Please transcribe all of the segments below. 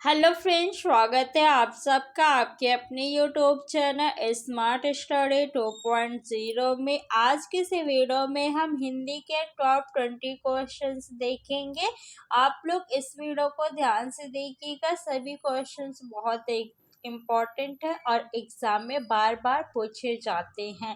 Hello friends, स्वागत है आप सबका आपके अपने यूट्यूब चैनल स्मार्ट स्टडी 2.0 में। आज के इस वीडियो में हम हिंदी के टॉप 20 क्वेश्चंस देखेंगे। आप लोग इस वीडियो को ध्यान से देखिएगा, सभी क्वेश्चंस बहुत इम्पोर्टेंट है और एग्जाम में बार बार पूछे जाते हैं।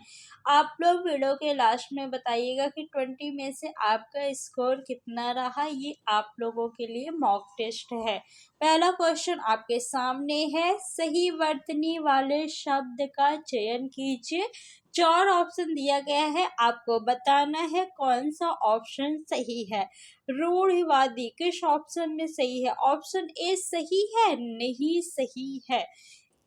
आप लोग वीडियो के लास्ट में बताइएगा कि 20 में से आपका स्कोर कितना रहा। ये आप लोगों के लिए मॉक टेस्ट है। पहला क्वेश्चन आपके सामने है, सही वर्तनी वाले शब्द का चयन कीजिए। 4 ऑप्शन दिया गया है, आपको बताना है कौन सा ऑप्शन सही है। रूढ़िवादी किस ऑप्शन में सही है? ऑप्शन ए सही है? नहीं सही है,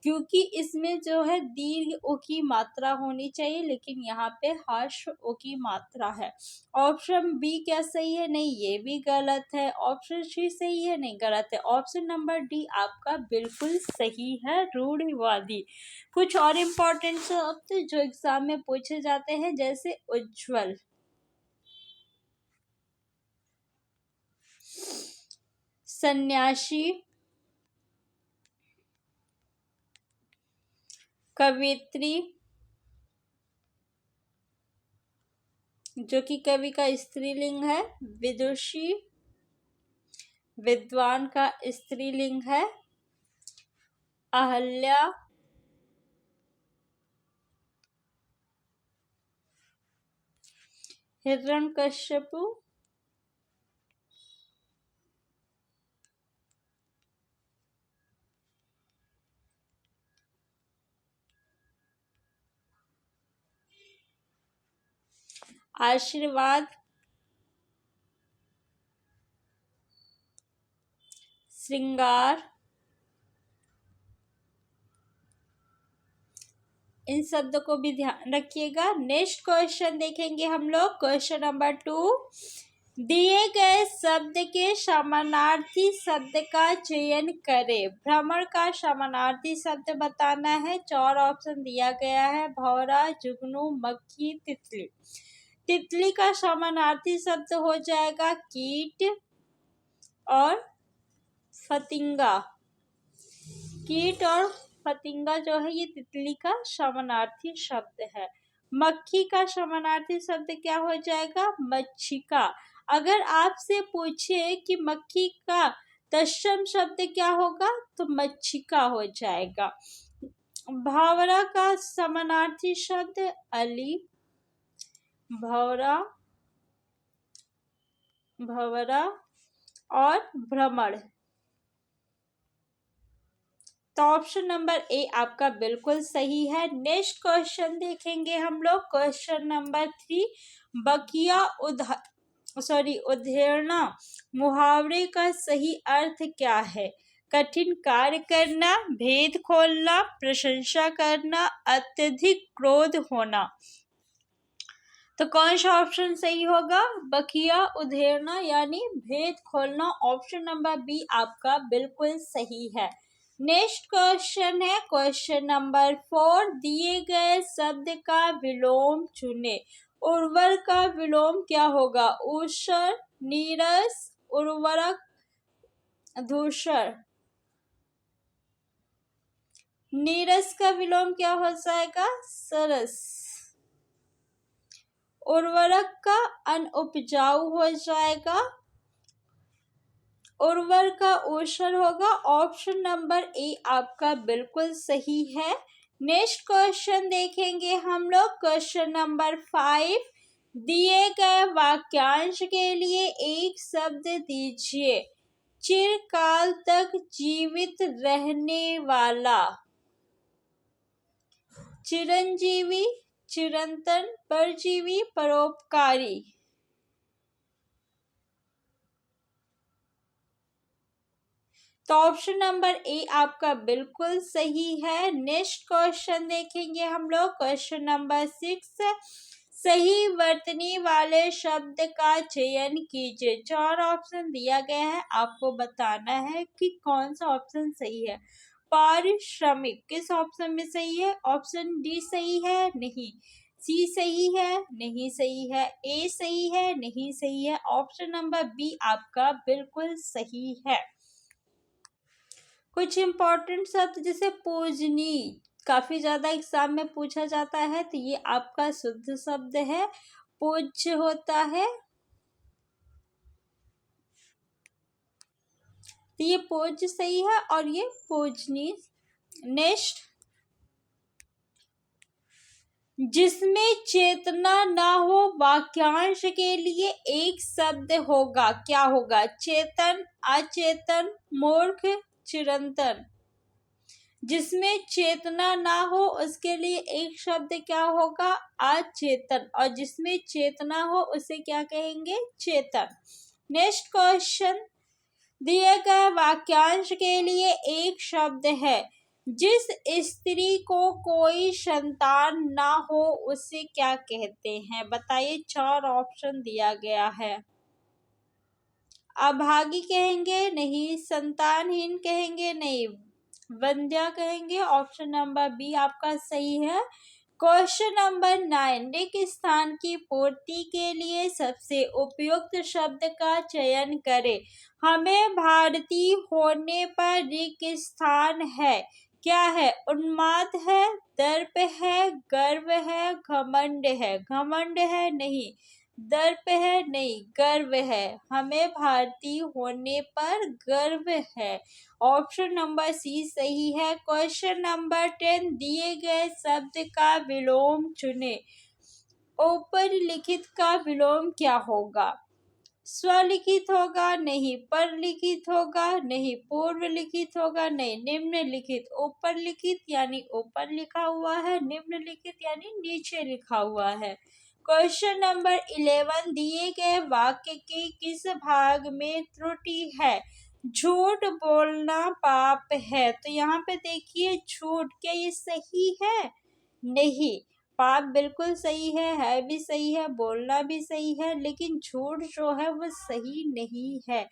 क्योंकि इसमें जो है दीर्घ ओ की मात्रा होनी चाहिए, लेकिन यहाँ पे हर्ष ओ की मात्रा है। ऑप्शन बी क्या सही है? नहीं, ये भी गलत है। ऑप्शन सी सही है? नहीं, गलत है। ऑप्शन नंबर डी आपका बिल्कुल सही है, रूढ़िवादी। कुछ और इम्पोर्टेंट शब्द जो एग्जाम में पूछे जाते हैं, जैसे उज्जवल, सन्यासी, कवित्री जो कि कवि का स्त्रीलिंग है, विदुषी विद्वान का स्त्रीलिंग है, अहल्या, हिरण्यकश्यपु, आशीर्वाद, श्रृंगार। इन शब्दों को भी ध्यान रखिएगा। नेक्स्ट क्वेश्चन देखेंगे हम लोग। क्वेश्चन नंबर 2, दिए गए शब्द के समानार्थी शब्द का चयन करें। भ्रमर का समानार्थी शब्द बताना है। 4 ऑप्शन दिया गया है, भौरा, जुगनू, मक्खी, तितली। तितली का समानार्थी शब्द हो जाएगा कीट और फतिंगा। कीट और फतिंगा जो है ये तितली का समानार्थी शब्द है। मक्खी का समानार्थी शब्द क्या हो जाएगा? मच्छिका। अगर आपसे पूछे कि मक्खी का तत्सम शब्द क्या होगा, तो मच्छिका हो जाएगा। भंवरा का समानार्थी शब्द अली, भंवरा, भंवरा और भ्रमर। तो ऑप्शन नंबर ए आपका बिल्कुल सही है। नेक्स्ट क्वेश्चन देखेंगे हम लोग। क्वेश्चन नंबर 3, बकिया उदाहरणा मुहावरे का सही अर्थ क्या है? कठिन कार्य करना, भेद खोलना, प्रशंसा करना, अत्यधिक क्रोध होना। तो कौन सा ऑप्शन सही होगा? बकिया उधेड़ना यानी भेद खोलना। ऑप्शन नंबर बी आपका बिल्कुल सही है। नेक्स्ट क्वेश्चन है क्वेश्चन नंबर 4, दिए गए शब्द का विलोम चुने। उर्वर का विलोम क्या होगा? ऊषर, नीरस, उर्वरक, धूसर। नीरस का विलोम क्या हो जाएगा? सरस। उर्वरक का अनउपजाऊ हो जाएगा। उर्वर का ऊषर होगा। ऑप्शन नंबर ए आपका बिल्कुल सही है। नेक्स्ट क्वेश्चन देखेंगे हम लोग। क्वेश्चन नंबर 5, दिए गए वाक्यांश के लिए एक शब्द दीजिए। चिरकाल तक जीवित रहने वाला, चिरंजीवी, चिरंतन, परजीवी, परोपकारी। तो ऑप्शन नंबर ए आपका बिल्कुल सही है। नेक्स्ट क्वेश्चन देखेंगे हम लोग। क्वेश्चन नंबर 6, सही वर्तनी वाले शब्द का चयन कीजिए। 4 ऑप्शन दिया गया है, आपको बताना है कि कौन सा ऑप्शन सही है। पारिश्रमिक किस ऑप्शन में सही है? ऑप्शन डी सही है? नहीं। सी सही है? नहीं सही है। ए सही है? नहीं सही है। ऑप्शन नंबर बी आपका बिल्कुल सही है। कुछ इम्पोर्टेंट शब्द जैसे पूजनी काफी ज्यादा एग्जाम में पूछा जाता है, तो ये आपका शुद्ध शब्द है, पूज्य होता है, तो ये पूज्य सही है और ये पूजनी। नेक्स्ट, जिसमें चेतना ना हो वाक्यांश के लिए एक शब्द होगा, क्या होगा? चेतन, अचेतन, मूर्ख, चिरंतन। जिसमें चेतना ना हो उसके लिए एक शब्द क्या होगा? अचेतन। और जिसमें चेतना हो उसे क्या कहेंगे? चेतन। नेक्स्ट क्वेश्चन, दिए गए वाक्यांश के लिए एक शब्द है। जिस स्त्री को कोई संतान ना हो उसे क्या कहते हैं? बताइए, 4 ऑप्शन दिया गया है। अभागी कहेंगे? नहीं। संतानहीन कहेंगे? नहीं। वंध्या कहेंगे? ऑप्शन नंबर बी आपका सही है। क्वेश्चन नंबर 9, रिक्त स्थान की पूर्ति के लिए सबसे उपयुक्त शब्द का चयन करें। हमें भारतीय होने पर रिक्त स्थान है, क्या है? उन्माद है, दर्प है, गर्व है, घमंड है। घमंड है? नहीं। दर्प है? नहीं। गर्व है। हमें भारतीय होने पर गर्व है। ऑप्शन नंबर सी सही है। क्वेश्चन नंबर 10, दिए गए शब्द का विलोम चुने। ऊपर लिखित का विलोम क्या होगा? स्वलिखित होगा? नहीं। पर लिखित होगा? नहीं। पूर्व लिखित होगा? नहीं। निम्नलिखित। ऊपर लिखित यानी ऊपर लिखा हुआ है, निम्नलिखित यानी नीचे लिखा हुआ है। क्वेश्चन नंबर 11, दिए गए वाक्य के किस भाग में त्रुटि है? झूठ बोलना पाप है। तो यहाँ पे देखिए, झूठ, क्या ये सही है? नहीं। पाप बिल्कुल सही है भी सही है, बोलना भी सही है, लेकिन झूठ जो है वो सही नहीं है।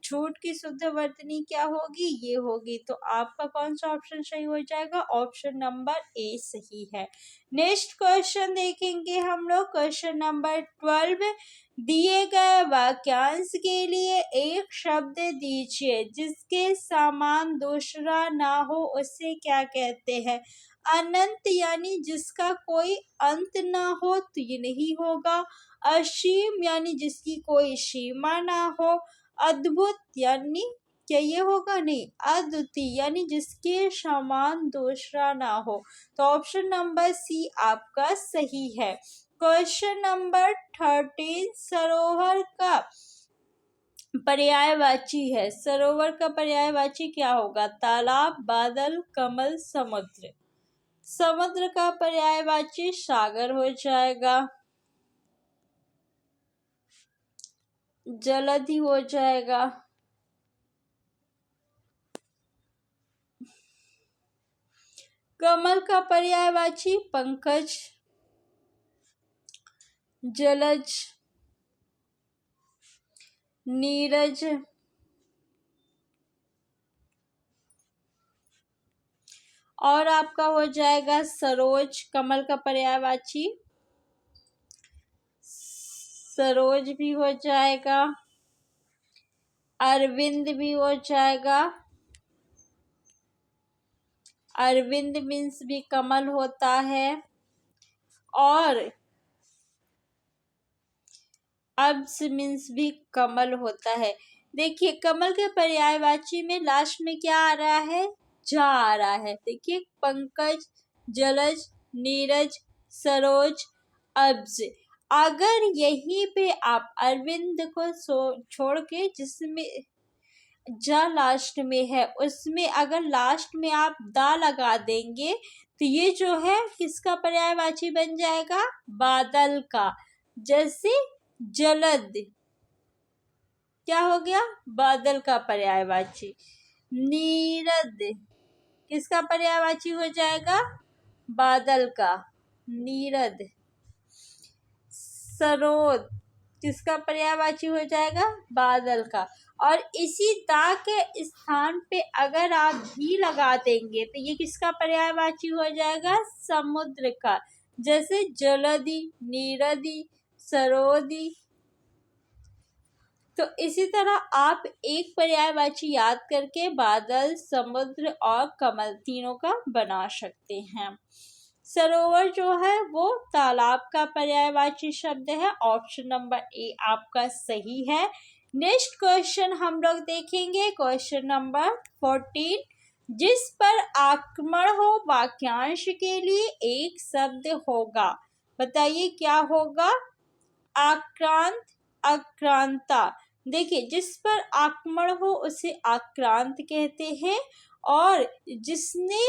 झूठ की शुद्ध वर्तनी क्या होगी? ये होगी। तो आपका कौन सा ऑप्शन सही हो जाएगा? ऑप्शन नंबर ए सही है। नेक्स्ट क्वेश्चन देखेंगे हम लोग। क्वेश्चन नंबर 12, दिए गए वाक्यांश के लिए एक शब्द दीजिए जिसके समान दूसरा ना हो उसे क्या कहते हैं? अनंत यानी जिसका कोई अंत ना हो, तो ये नहीं होगा। असीम यानी जिसकी कोई सीमा ना हो। अद्भुत यानी क्या ये होगा? नहीं। अद्वितीय यानी जिसके समान दूसरा ना हो। तो ऑप्शन नंबर सी आपका सही है। क्वेश्चन नंबर 13, सरोवर का पर्यायवाची है। सरोवर का पर्यायवाची क्या होगा? तालाब, बादल, कमल, समुद्र। समुद्र का पर्यायवाची सागर हो जाएगा, जलधि हो जाएगा। कमल का पर्यायवाची पंकज, जलज, नीरज, और आपका हो जाएगा सरोज। कमल का पर्यायवाची सरोज भी हो जाएगा, अरविंद भी हो जाएगा। अरविंद मीन्स भी कमल होता है, और अब्स मीन्स भी कमल होता है। देखिए, कमल के पर्यायवाची में लास्ट में क्या आ रहा है? जा आ रहा है। देखिए, पंकज, जलज, नीरज, सरोज, अब्ज। अगर यहीं पे आप अरविंद को छोड़ के, जिसमें जा लास्ट में है, उसमें अगर लास्ट में आप दा लगा देंगे तो ये जो है किसका पर्यायवाची बन जाएगा? बादल का। जैसे जलद क्या हो गया? बादल का पर्यायवाची। नीरद किसका पर्यायवाची हो जाएगा? बादल का, नीरद। सरोद किसका पर्यायवाची हो जाएगा? बादल का। और इसी दा के स्थान पे अगर आप भी लगा देंगे तो ये किसका पर्यायवाची हो जाएगा? समुद्र का। जैसे जलधि, नीरदी, सरोदी, तो इसी तरह आप एक पर्यायवाची याद करके बादल, समुद्र और कमल तीनों का बना सकते हैं। सरोवर जो है वो तालाब का पर्यायवाची शब्द है। ऑप्शन नंबर ए आपका सही है। नेक्स्ट क्वेश्चन हम लोग देखेंगे, क्वेश्चन नंबर 14। जिस पर आक्रमण हो वाक्यांश के लिए एक शब्द होगा। बताइए क्या होगा? आक्रांत, आक्रांता। देखिए, जिस पर आक्रमण हो उसे आक्रांत कहते हैं और जिसने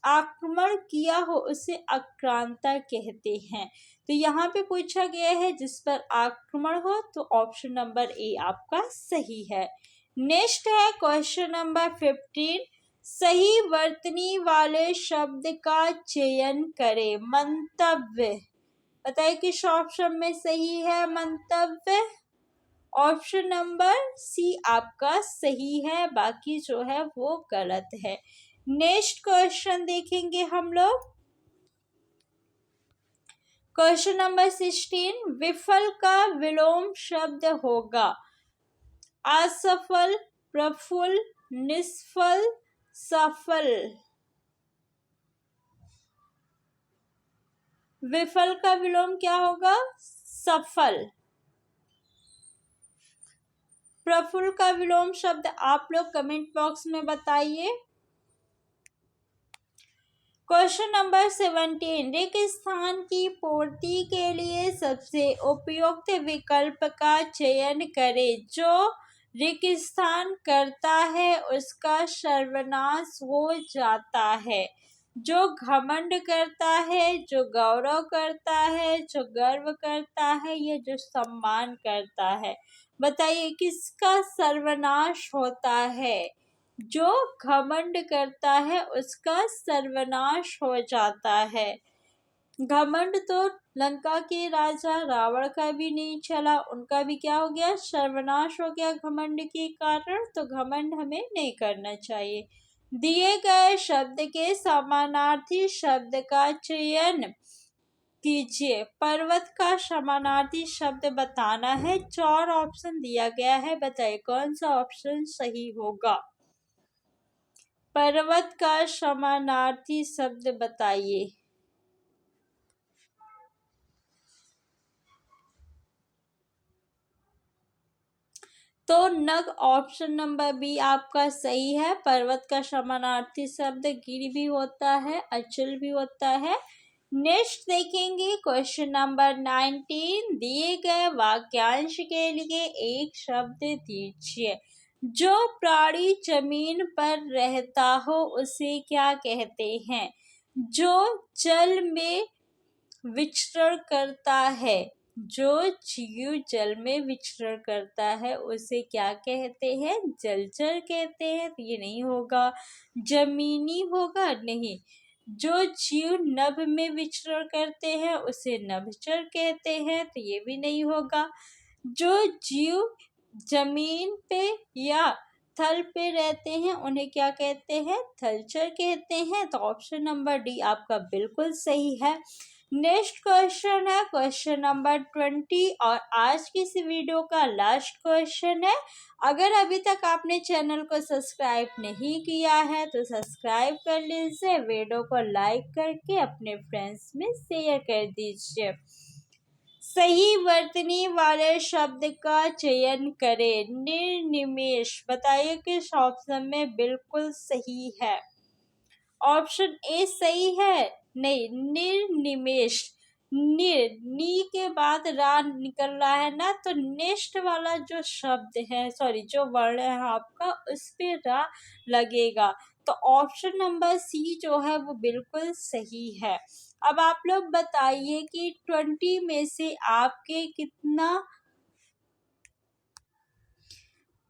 आक्रमण किया हो उसे आक्रांता कहते हैं। तो यहाँ पे पूछा गया है जिस पर आक्रमण हो, तो ऑप्शन नंबर ए आपका सही है। नेक्स्ट है क्वेश्चन नंबर 15। सही वर्तनी वाले शब्द का चयन करें। मंतव्य। बताइए किस ऑप्शन में सही है मंतव्य? ऑप्शन नंबर सी आपका सही है, बाकी जो है वो गलत है। नेक्स्ट क्वेश्चन देखेंगे हम लोग, क्वेश्चन नंबर 16। विफल का विलोम शब्द होगा। असफल, प्रफुल्ल, निष्फल, सफल। विफल का विलोम क्या होगा? सफल। प्रफुल्ल का विलोम शब्द आप लोग कमेंट बॉक्स में बताइए। Question number 17। रिक्त स्थान की पूर्ति के लिए सबसे उपयुक्त विकल्प का चयन करें। जो रिक्त स्थान करता है उसका सर्वनाश हो जाता है। जो घमंड करता है, जो गौरव करता है, जो गर्व करता है या जो सम्मान करता है। बताइए किसका सर्वनाश होता है? जो घमंड करता है उसका सर्वनाश हो जाता है। घमंड तो लंका के राजा रावण का भी नहीं चला, उनका भी क्या हो गया? सर्वनाश हो गया घमंड के कारण। तो घमंड हमें नहीं करना चाहिए। दिए गए शब्द के समानार्थी शब्द का चयन कीजिए। पर्वत का समानार्थी शब्द बताना है। 4 ऑप्शन दिया गया है, बताइए कौन सा ऑप्शन सही होगा? पर्वत का समानार्थी शब्द बताइए। तो नग ऑप्शन नंबर बी आपका सही है। पर्वत का समानार्थी शब्द गिर भी होता है, अचल भी होता है। नेक्स्ट देखेंगे क्वेश्चन नंबर 19। दिए गए वाक्यांश के लिए एक शब्द दीजिए। जो प्राणी जमीन पर रहता हो उसे क्या कहते हैं? जो जल में विचरण करता है। जो जीव जल में विचरण करता है उसे क्या कहते हैं? जलचर कहते हैं। तो ये नहीं होगा। जमीनी होगा? नहीं। जो जीव नभ में विचरण करते हैं उसे नभचर कहते हैं। तो ये भी नहीं होगा। जो जीव जमीन पे या थल पे रहते हैं उन्हें क्या कहते हैं? थलचर कहते हैं। तो ऑप्शन नंबर डी आपका बिल्कुल सही है। नेक्स्ट क्वेश्चन है क्वेश्चन नंबर 20 और आज की इस वीडियो का लास्ट क्वेश्चन है। अगर अभी तक आपने चैनल को सब्सक्राइब नहीं किया है तो सब्सक्राइब कर लीजिए, वीडियो को लाइक करके अपने फ्रेंड्स में शेयर कर दीजिए। सही वर्तनी वाले शब्द का चयन करें। निर्निमेष। बताइए किस ऑप्शन में बिल्कुल सही है? ऑप्शन ए सही है? नहीं। निर्निमेष। नी के बाद रा निकल रहा है ना, तो नेक्स्ट वाला जो शब्द है, सॉरी जो वर्ण है आपका, उस पे रा लगेगा। तो ऑप्शन नंबर सी जो है वो बिल्कुल सही है। अब आप लोग बताइए कि 20 में से आपके कितना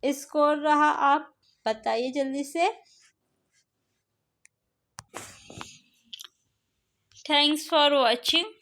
स्कोर रहा, आप बताइए जल्दी से। Thanks for watching.